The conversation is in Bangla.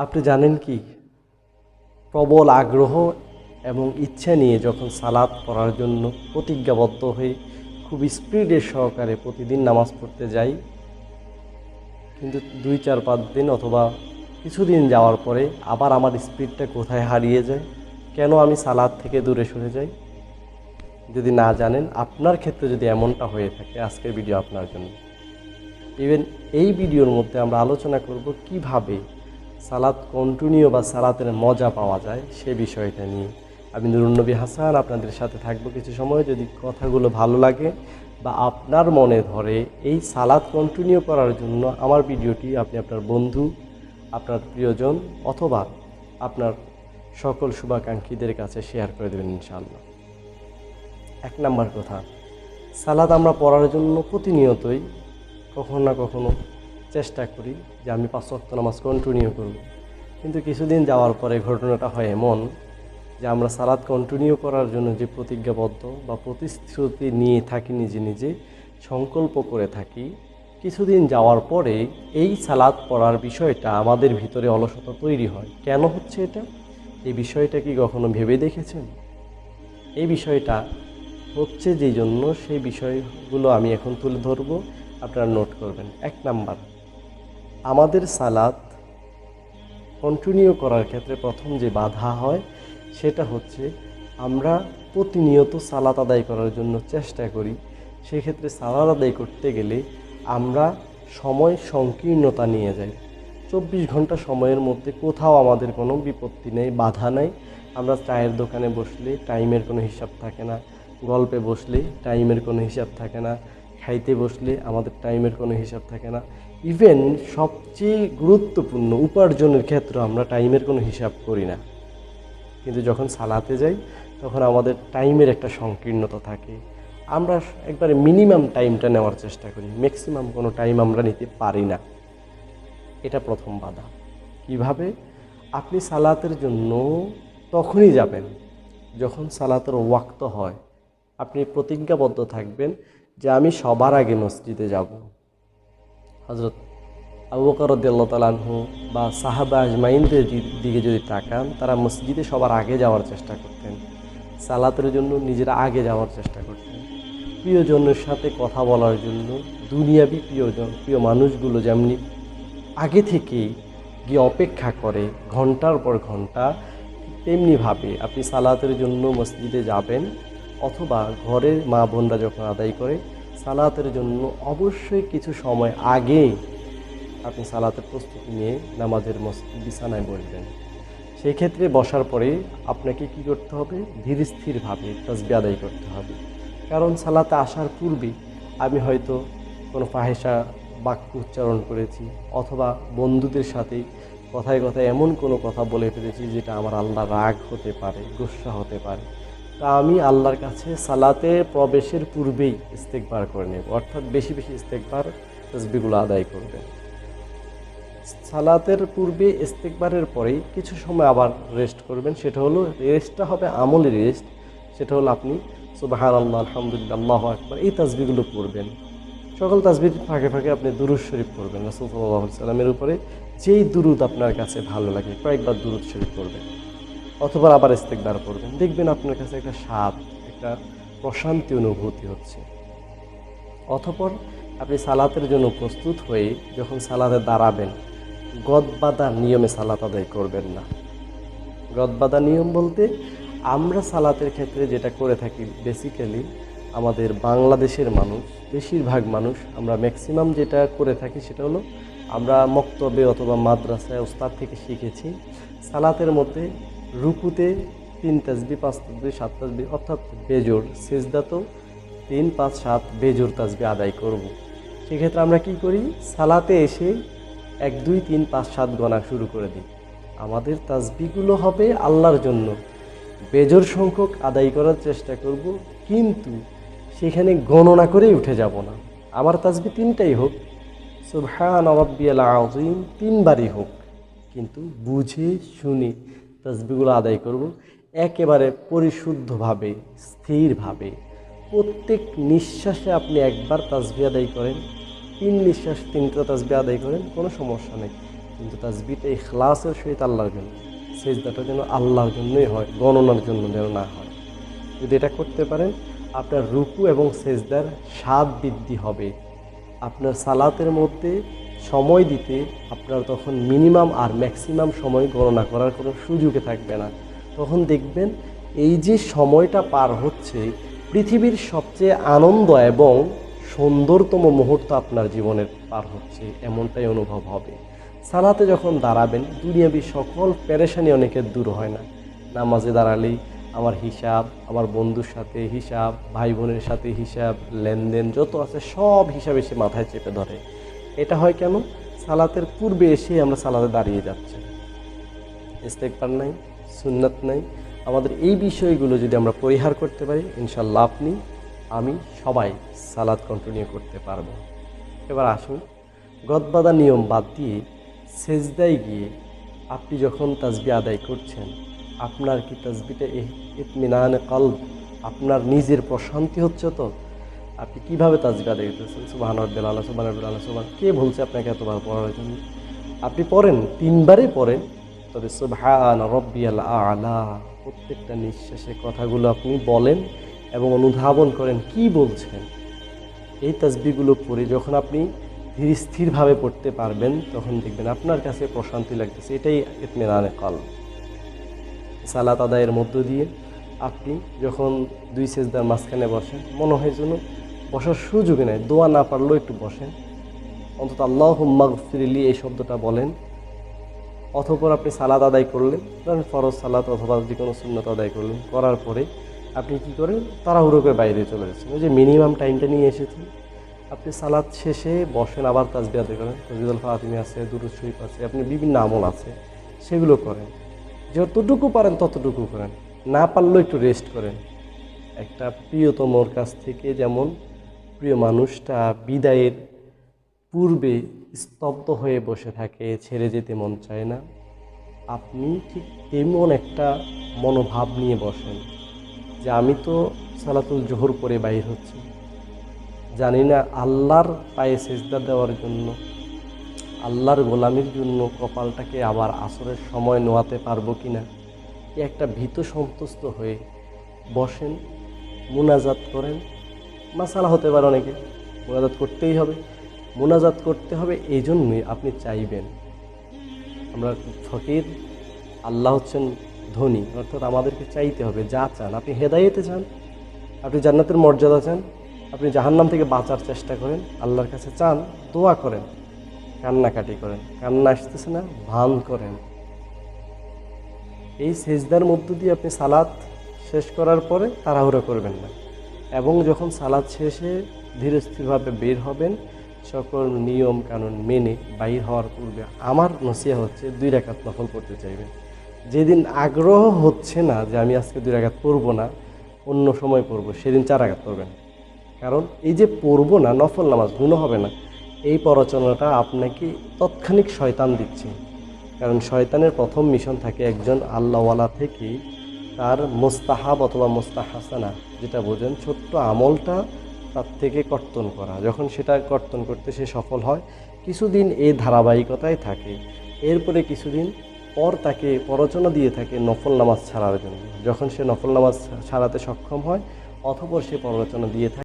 আপনি জানেন কি, প্রবল আগ্রহ এবং ইচ্ছা নিয়ে যখন সালাত পড়ার জন্য প্রতিজ্ঞাবদ্ধ হয়ে খুব স্পিডের সহকারে প্রতিদিন নামাজ পড়তে যাই, কিন্তু 2-4-5 দিন অথবা কিছুদিন যাওয়ার পরে আবার আমার স্পিডটা কোথায় হারিয়ে যায়, কেন আমি সালাত থেকে দূরে সরে যাই? যদি না জানেন, আপনার ক্ষেত্রে যদি এমনটা হয়ে থাকে, আজকের ভিডিও আপনার জন্য। ইভেন এই ভিডিওর মধ্যে আমরা আলোচনা করব কিভাবে সালাত কন্টিনিউ বা সালাতের মজা পাওয়া যায় সে বিষয়টা নিয়ে। আমি নুরুন নবী হাসান আপনাদের সাথে থাকবো কিছু সময়। যদি কথাগুলো ভালো লাগে বা আপনার মনে ধরে, এই সালাত কন্টিনিউ করার জন্য আমার ভিডিওটি আপনি আপনার বন্ধু, আপনার প্রিয়জন অথবা আপনার সকল শুভাকাঙ্ক্ষীদের কাছে শেয়ার করে দেবেন ইনশাআল্লাহ। 1 নাম্বার কথা, সালাত আমরা পড়ার জন্য প্রতিনিয়তই কখনো না কখনো চেষ্টা করি যে আমি 5 ওয়াক্ত নামাজ কন্টিনিউ করব, কিন্তু কিছুদিন যাওয়ার পরে ঘটনাটা হয় এমন যে আমরা সালাত কন্টিনিউ করার জন্য যে প্রতিজ্ঞাবদ্ধ বা প্রতিশ্রুতি নিয়ে থাকি, নিজে নিজে সংকল্প করে থাকি, কিছুদিন যাওয়ার পরে এই সালাত পড়ার বিষয়টা আমাদের ভিতরে অলসতা তৈরি হয়। কেন হচ্ছে এটা? এই বিষয়টা কি কখনো ভেবে দেখেছেন? এই বিষয়টা হচ্ছে যেই জন্য, সেই বিষয়গুলো আমি এখন তুলে ধরবো, আপনারা নোট করবেন। 1 নাম্বার, আমাদের সালাত কন্টিনিউ করার ক্ষেত্রে প্রথম যে বাধা হয় সেটা হচ্ছে আমরা প্রতিনিয়ত সালাত আদায় করার জন্য চেষ্টা করি। সেক্ষেত্রে সালাত আদায় করতে গেলে আমরা সময় সংকীর্ণতা নিয়ে যাই। 24 ঘন্টা সময়ের মধ্যে কোথাও আমাদের কোনো বিপত্তি নেই, বাধা নেই। আমরা চায়ের দোকানে বসলে টাইমের কোনো হিসাব থাকে না, গল্পে বসলে টাইমের কোনো হিসাব থাকে না, খাইতে বসলে আমাদের টাইমের কোনো হিসাব থাকে না। ইভেন সবচেয়ে গুরুত্বপূর্ণ উপার্জনের ক্ষেত্রে আমরা টাইমের কোনো হিসাব করি না। কিন্তু যখন সালাতে যাই তখন আমাদের টাইমের একটা সংকীর্ণতা থাকে। আমরা একবারে মিনিমাম টাইমটা নেওয়ার চেষ্টা করি, ম্যাক্সিমাম কোনো টাইম আমরা নিতে পারি না। এটা প্রথম বাধা। কিভাবে? আপনি সালাতের জন্য তখনই যাবেন যখন সালাতের ওয়াক্ত হয়। আপনি প্রতিজ্ঞাবদ্ধ থাকবেন যে আমি সবার আগে মসজিদে যাব। হযরত আবু বকর রাদিয়াল্লাহু তাআলা আনহু বা সাহাবা আজমাইনদের দিকে যদি তাকান, তারা মসজিদে সবার আগে যাওয়ার চেষ্টা করতেন, সালাতের জন্য নিজেরা আগে যাওয়ার চেষ্টা করতেন। প্রিয়জনের সাথে কথা বলার জন্য দুনিয়াবি প্রিয় মানুষগুলো যেমনি আগে থেকেই গিয়ে অপেক্ষা করে ঘন্টার পর ঘন্টা, তেমনিভাবে আপনি সালাতের জন্য মসজিদে যাবেন অথবা ঘরের মা বোনরা যখন আদায় করে সালাতের জন্য অবশ্যই কিছু সময় আগে আপনি সালাতের প্রস্তুতি নিয়ে নামাজের বিছানায় বসবেন। সেই ক্ষেত্রে বসার পরে আপনাকে কি করতে হবে? ধীর স্থিরভাবে তাসবিহ আদায় করতে হবে। কারণ সালাতে আসার পূর্বে আমি হয়তো কোনো ফাহেসা বাক্য উচ্চারণ করেছি অথবা বন্ধুদের সাথে কথায় কথায় এমন কোনো কথা বলে ফেলেছি যেটা আমার আল্লাহর রাগ হতে পারে, গুসা হতে পারে। তা আমি আল্লাহর কাছে সালাতে প্রবেশের পূর্বেই ইস্তেগফার করে নেব, অর্থাৎ বেশি বেশি ইস্তেগফার তাসবিহগুলো আদায় করবেন। সালাতের পূর্বে ইস্তেগফারের পরেই কিছু সময় আবার রেস্ট করবেন। সেটা হলো, রেস্টটা হবে আমলের রেস্ট। সেটা হলো আপনি সুবহানাল্লাহ, আলহামদুলিল্লাহ, আল্লাহু আকবার এই তাসবিহগুলো পড়বেন। সকল তাসবিহর ফাঁকে ফাঁকে আপনি দুরূদ শরীফ পড়বেন রাসূল সাল্লাল্লাহু আলাইহি সাল্লামের উপরে। যেই দুরূদ আপনার কাছে ভালো লাগে কয়েকবার দুরূদ শরীফ পড়বেন অথবা আবার ইস্তেগফার পড়বেন। দেখবেন আপনার কাছে একটা স্বাদ, একটা প্রশান্তি অনুভূতি হচ্ছে। অতঃপর আপনি সালাতের জন্য প্রস্তুত হয়ে যখন সালাতে দাঁড়াবেন, গদবাঁধা নিয়মে সালাত আদায় করবেন না। গদবাঁধা নিয়ম বলতে আমরা সালাতের ক্ষেত্রে যেটা করে থাকি, বেসিক্যালি আমাদের বাংলাদেশের মানুষ, বেশিরভাগ মানুষ আমরা ম্যাক্সিমাম যেটা করে থাকি সেটা হলো, আমরা মক্তবে অথবা মাদ্রাসায় ওস্তাদ থেকে শিখেছি সালাতের মধ্যে রুকুতে 3 তাসবিহ, 5 তাসবিহ, 7 তাসবিহ অর্থাৎ বেজোড়, সিজদাতেও 3, 5, 7 বেজোড় তাসবিহ আদায় করব। সেক্ষেত্রে আমরা কি করি? সালাতে এসে 1, 2, 3, 5, 7 গণা শুরু করে দিই। আমাদের তাসবিহগুলো হবে আল্লাহর জন্য, বেজোড় সংখ্যক আদায় করার চেষ্টা করব, কিন্তু সেখানে গণনা করেই উঠে যাব না। আমার তাসবিহ 3টাই হোক, সুবহান রাব্বিয়াল আযীম 3 বারই হোক, কিন্তু বুঝে শুনে তাসবিহগুলো আদায় করব একেবারে পরিশুদ্ধভাবে, স্থিরভাবে। প্রত্যেক নিঃশ্বাসে আপনি একবার তাসবিহ আদায় করেন, 3 নিঃশ্বাস 3টা তাসবিহ আদায় করেন, কোনো সমস্যা নেই। কিন্তু তাসবিহটা ইখলাসের সহিত আল্লাহর জন্য, সেজদাটা যেন আল্লাহর জন্যই হয়, গণনার জন্য যেন না হয়। যদি এটা করতে পারেন, আপনার রুকু এবং সেজদার স্বাদ বৃদ্ধি হবে। আপনার সালাতের মধ্যে সময় দিতে আপনার তখন মিনিমাম আর ম্যাক্সিমাম সময় গণনা করার কোনো সুযোগে থাকবে না। তখন দেখবেন এই যে সময়টা পার হচ্ছে, পৃথিবীর সবচেয়ে আনন্দ এবং সুন্দরতম মুহূর্ত আপনার জীবনের পার হচ্ছে, এমনটাই অনুভব হবে। সালাতে যখন দাঁড়াবেন, দুনিয়াবি সকল পেরেশানি অনেকের দূর হয় না। নামাজে দাঁড়ালেই আমার হিসাব, আমার বন্ধুর সাথে হিসাব, ভাই বোনের সাথে হিসাব, লেনদেন যত আছে সব হিসাব এসে মাথায় চেপে ধরে। এটা হয় কেন? সালাতের পূর্বে এসে আমরা সালাতে দাঁড়িয়ে যাচ্ছি, ইস্তেগফার নাই, সুন্নাত নাই। আমাদের এই বিষয়গুলো যদি আমরা পরিহার করতে পারি, ইনশাল্লাহ আপনি, আমি, সবাই সালাত কন্টিনিউ করতে পারবো। এবার আসুন, গদবাঁধা নিয়ম বাদ দিয়ে সেজদায় গিয়ে আপনি যখন তাসবিহ আদায় করছেন, আপনার কি তাসবিহটা ইতমিনানে কলব, আপনার নিজের প্রশান্তি হচ্ছে তো? আপনি কীভাবে তাসবিহ আদায় করতেছেন? সুবহান রাব্বিয়াল আলা, সুবহান রাব্বিয়াল আলা, সুবহান। কে বলছে আপনাকে এতবার পড়ার জন্য? আপনি পড়েন, 3বারে পড়েন, তবে সুবহান রাব্বিয়াল আলা প্রত্যেকটা নিঃশ্বাসে কথাগুলো আপনি বলেন এবং অনুধাবন করেন কি বলছেন। এই তাসবিহগুলো পড়ে যখন আপনি ধীর স্থিরভাবে পড়তে পারবেন, তখন দেখবেন আপনার কাছে প্রশান্তি লাগতেছে। এটাই ইতমিনানে কলব। সালাত আদায়ের মধ্য দিয়ে আপনি যখন 2 সেজদার মাঝখানে বসেন, মনে হয় যেন বসার সুযোগই নেই। দোয়া না পারলেও একটু বসেন, অন্তত আল্লাহুম্মা গফিরলি এই শব্দটা বলেন। অতঃপর আপনি সালাত আদায় করলেন, ধরেন ফরজ সালাত অথবা যে কোনো সুন্নত আদায় করলেন, করার পরে আপনি কী করেন? তাড়াহুড়ো করে বাইরে চলে যাচ্ছেন। ওই যে মিনিমাম টাইমটা নিয়ে এসেছেন, আপনি সালাত শেষে বসেন, আবার তাসবিহ আদায় করেন। তাসবিহুল ফাতিমি আছে, দুরূদ শরীফ আছে, আপনি বিভিন্ন আমল আছে, সেগুলো করেন। যতটুকু পারেন ততটুকু করেন, না পারলেও একটু রেস্ট করেন। একটা প্রিয়তমর কাছ থেকে যেমন প্রিয় মানুষটা বিদায়ের পূর্বে স্তব্ধ হয়ে বসে থাকে, ছেড়ে যেতে মন চায় না, আপনি ঠিক তেমন একটা মনোভাব নিয়ে বসেন যে আমি তো সালাতুল জোহর পরে বাইর হচ্ছি, জানি না আল্লাহর পায়ে সেজদা দেওয়ার জন্য, আল্লাহর গোলামির জন্য কপালটাকে আবার আসরের সময় নোয়াতে পারবো কি না। একটা ভীত সন্তুষ্ট হয়ে বসেন, মুনাজাত করেন। মাসালা হতে পারে অনেকে, মুনাজাত করতেই হবে। মুনাজাত করতে হবে এই জন্যই আপনি চাইবেন, আমরা ফকির, আল্লাহ হচ্ছেন ধনী, অর্থাৎ আমাদেরকে চাইতে হবে যা চান। আপনি হেদায়েতে চান, আপনি জান্নাতের মর্যাদা চান, আপনি জাহান্নাম থেকে বাঁচার চেষ্টা করেন, আল্লাহর কাছে চান, দোয়া করেন, কান্নাকাটি করেন, কান্না আসতেছে না, ভান করেন। এই সেজদার মধ্য দিয়ে আপনি সালাত শেষ করার পরে তাড়াহুড়ো করবেন না, এবং যখন সালাত শেষে ধীরে স্থিরভাবে বের হবেন, সকল নিয়ম কানুন মেনে বাইর হওয়ার পূর্বে আমার নসিহা হচ্ছে 2 রাকাত নফল পড়তে চাইবেন। যেদিন আগ্রহ হচ্ছে না যে আমি আজকে 2 রাকাত পড়বো না, অন্য সময় পড়বো, সেদিন 4 রাকাত পড়বেন। কারণ এই যে পড়বো না, নফল নামাজ গুনাহ হবে না, এই প্ররোচনাটা আপনাকে তৎক্ষণিক শয়তান দিচ্ছে। কারণ শয়তানের প্রথম মিশন থাকে একজন আল্লাহওয়ালা থেকে তার মোস্তাহাব অথবা মোস্তাহাসানা, যেটা বোঝেন ছোট্ট আমলটা তার থেকে কর্তন করা। যখন সেটা কর্তন করতে সে সফল হয়, কিছুদিন এই ধারাবাহিকতায় থাকে, এরপরে কিছুদিন পর তাকে প্ররোচনা দিয়ে থাকে নফল নামাজ ছাড়ার জন্য। যখন সে নফল নামাজ ছাড়াতে সক্ষম হয়, অতঃপর সে প্ররোচনা দিয়ে থাকে